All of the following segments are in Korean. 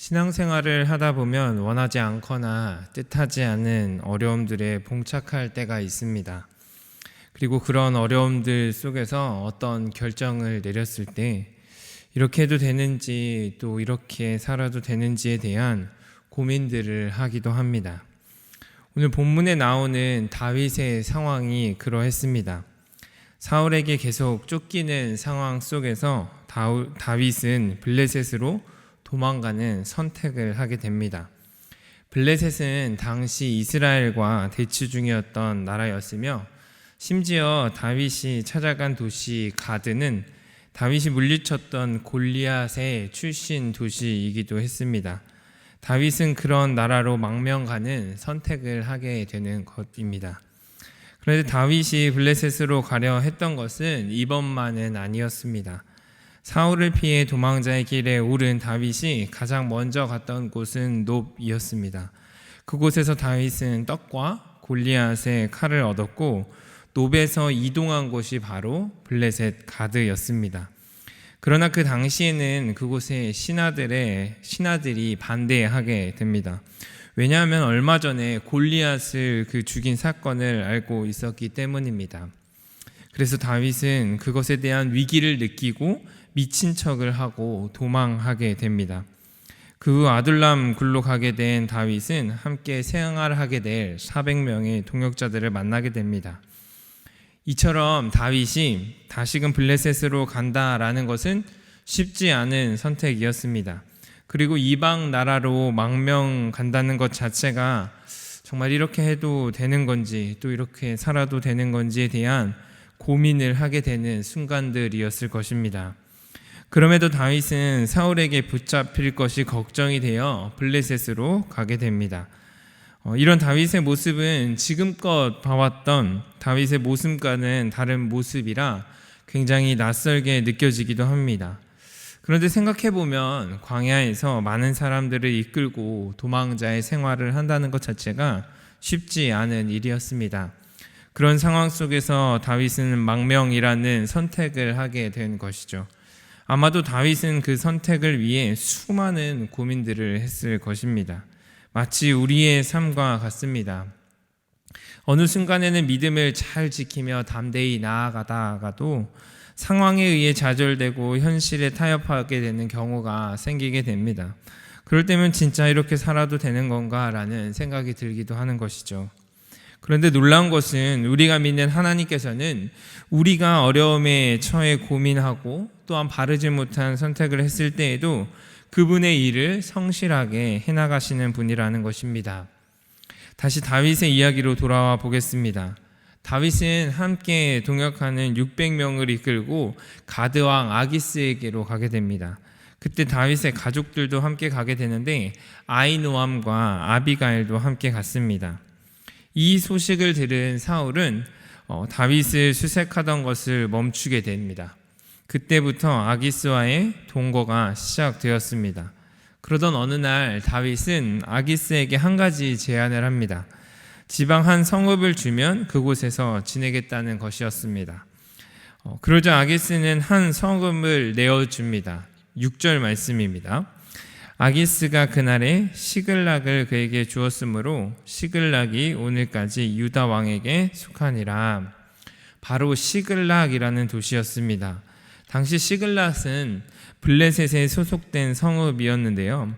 신앙생활을 하다 보면 원하지 않거나 뜻하지 않은 어려움들에 봉착할 때가 있습니다. 그리고 그런 어려움들 속에서 어떤 결정을 내렸을 때 이렇게 해도 되는지 또 이렇게 살아도 되는지에 대한 고민들을 하기도 합니다. 오늘 본문에 나오는 다윗의 상황이 그러했습니다. 사울에게 계속 쫓기는 상황 속에서 다윗은 블레셋으로 도망가는 선택을 하게 됩니다. 블레셋은 당시 이스라엘과 대치 중이었던 나라였으며 심지어 다윗이 찾아간 도시 가드는 다윗이 물리쳤던 골리앗의 출신 도시이기도 했습니다. 다윗은 그런 나라로 망명가는 선택을 하게 되는 것입니다. 그런데 다윗이 블레셋으로 가려 했던 것은 이번만은 아니었습니다. 사울을 피해 도망자의 길에 오른 다윗이 가장 먼저 갔던 곳은 놉이었습니다. 그곳에서 다윗은 떡과 골리앗의 칼을 얻었고 놉에서 이동한 곳이 바로 블레셋 가드였습니다. 그러나 그 당시에는 그곳에 신하들이 반대하게 됩니다. 왜냐하면 얼마 전에 골리앗을 죽인 사건을 알고 있었기 때문입니다. 그래서 다윗은 그것에 대한 위기를 느끼고 미친 척을 하고 도망하게 됩니다. 그 후 아둘람 굴로 가게 된 다윗은 함께 생활을 하게 될 400명의 동역자들을 만나게 됩니다. 이처럼 다윗이 다시금 블레셋으로 간다라는 것은 쉽지 않은 선택이었습니다. 그리고 이방 나라로 망명 간다는 것 자체가 정말 이렇게 해도 되는 건지 또 이렇게 살아도 되는 건지에 대한 고민을 하게 되는 순간들이었을 것입니다. 그럼에도 다윗은 사울에게 붙잡힐 것이 걱정이 되어 블레셋으로 가게 됩니다. 이런 다윗의 모습은 지금껏 봐왔던 다윗의 모습과는 다른 모습이라 굉장히 낯설게 느껴지기도 합니다. 그런데 생각해보면 광야에서 많은 사람들을 이끌고 도망자의 생활을 한다는 것 자체가 쉽지 않은 일이었습니다. 그런 상황 속에서 다윗은 망명이라는 선택을 하게 된 것이죠. 아마도 다윗은 그 선택을 위해 수많은 고민들을 했을 것입니다. 마치 우리의 삶과 같습니다. 어느 순간에는 믿음을 잘 지키며 담대히 나아가다가도 상황에 의해 좌절되고 현실에 타협하게 되는 경우가 생기게 됩니다. 그럴 때면 진짜 이렇게 살아도 되는 건가 라는 생각이 들기도 하는 것이죠. 그런데 놀라운 것은 우리가 믿는 하나님께서는 우리가 어려움에 처해 고민하고 또한 바르지 못한 선택을 했을 때에도 그분의 일을 성실하게 해나가시는 분이라는 것입니다. 다시 다윗의 이야기로 돌아와 보겠습니다. 다윗은 함께 동역하는 600명을 이끌고 가드왕 아기스에게로 가게 됩니다. 그때 다윗의 가족들도 함께 가게 되는데 아히노암과 아비가일도 함께 갔습니다. 이 소식을 들은 사울은 다윗을 수색하던 것을 멈추게 됩니다. 그때부터 아기스와의 동거가 시작되었습니다. 그러던 어느 날 다윗은 아기스에게 한 가지 제안을 합니다. 지방 한 성읍을 주면 그곳에서 지내겠다는 것이었습니다. 그러자 아기스는 한 성읍을 내어줍니다. 6절 말씀입니다. 아기스가 그날에 시글락을 그에게 주었으므로 시글락이 오늘까지 유다 왕에게 속하니라. 바로 시글락이라는 도시였습니다. 당시 시글락은 블레셋에 소속된 성읍이었는데요.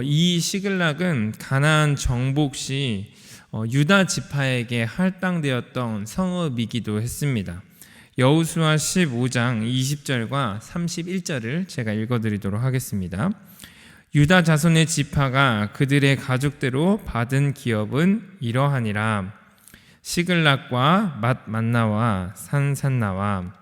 이 시글락은 가나안 정복 시 유다 지파에게 할당되었던 성읍이기도 했습니다. 여호수아 15장 20절과 31절을 제가 읽어드리도록 하겠습니다. 유다 자손의 지파가 그들의 가족대로 받은 기업은 이러하니라. 시글락과 맏만나와 산산나와.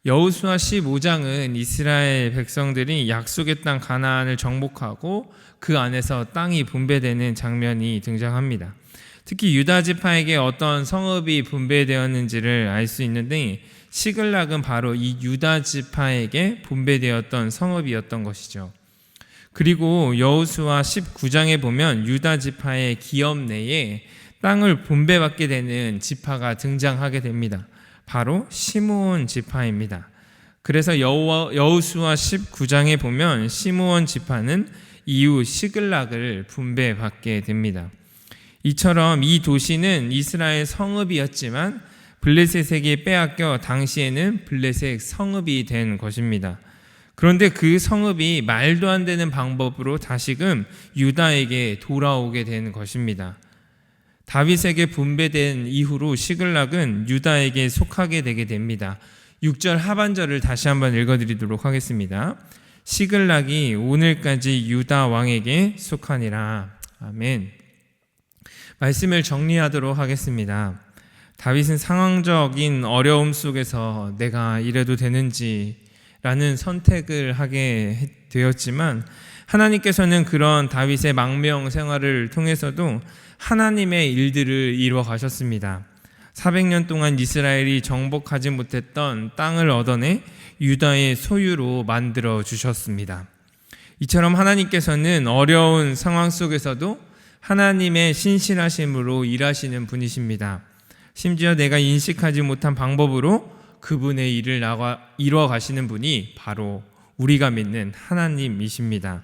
여호수아 15장은 이스라엘 백성들이 약속의 땅 가나안을 정복하고 그 안에서 땅이 분배되는 장면이 등장합니다. 특히 유다 지파에게 어떤 성읍이 분배되었는지를 알 수 있는데 시글락은 바로 이 유다 지파에게 분배되었던 성읍이었던 것이죠. 그리고 여호수아 19장에 보면 유다 지파의 기업 내에 땅을 분배받게 되는 지파가 등장하게 됩니다. 바로 시므온 지파입니다. 그래서 여호수아 19장에 보면 시므온 지파는 이후 시글락을 분배받게 됩니다. 이처럼 이 도시는 이스라엘 성읍이었지만 블레셋에게 빼앗겨 당시에는 블레셋 성읍이 된 것입니다. 그런데 그 성읍이 말도 안 되는 방법으로 다시금 유다에게 돌아오게 된 것입니다. 다윗에게 분배된 이후로 시글락은 유다에게 속하게 되게 됩니다. 6절 하반절을 다시 한번 읽어드리도록 하겠습니다. 시글락이 오늘까지 유다 왕에게 속하니라. 아멘. 말씀을 정리하도록 하겠습니다. 다윗은 상황적인 어려움 속에서 내가 이래도 되는지 라는 선택을 하게 되었지만 하나님께서는 그런 다윗의 망명 생활을 통해서도 하나님의 일들을 이루어 가셨습니다. 400년 동안 이스라엘이 정복하지 못했던 땅을 얻어내 유다의 소유로 만들어 주셨습니다. 이처럼 하나님께서는 어려운 상황 속에서도 하나님의 신실하심으로 일하시는 분이십니다. 심지어 내가 인식하지 못한 방법으로 그분의 일을 이루어 가시는 분이 바로 우리가 믿는 하나님이십니다.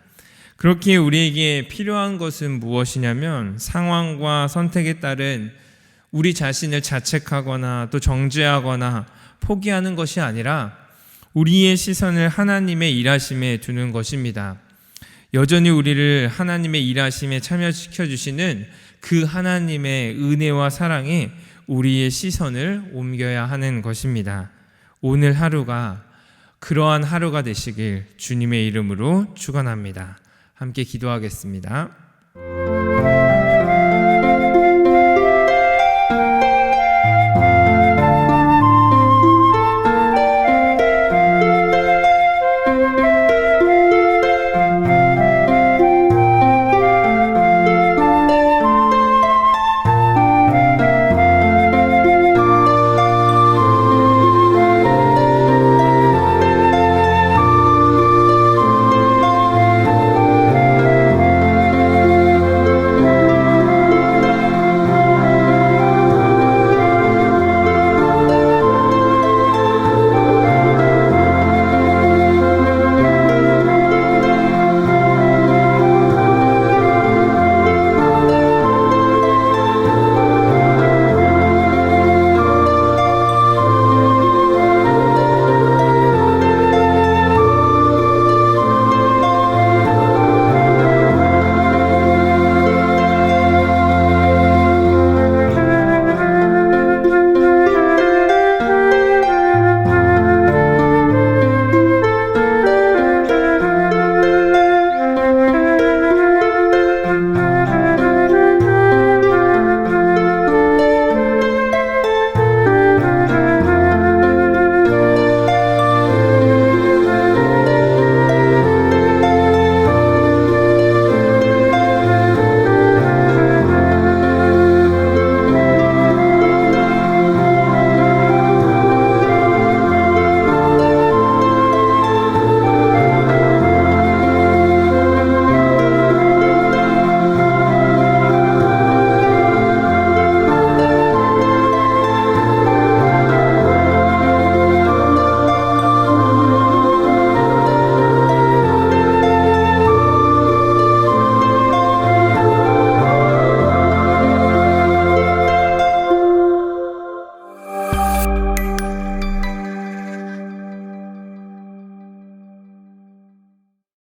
그렇기에 우리에게 필요한 것은 무엇이냐면 상황과 선택에 따른 우리 자신을 자책하거나 또 정죄하거나 포기하는 것이 아니라 우리의 시선을 하나님의 일하심에 두는 것입니다. 여전히 우리를 하나님의 일하심에 참여시켜 주시는 그 하나님의 은혜와 사랑에 우리의 시선을 옮겨야 하는 것입니다. 오늘 하루가 그러한 하루가 되시길 주님의 이름으로 축원합니다. 함께 기도하겠습니다.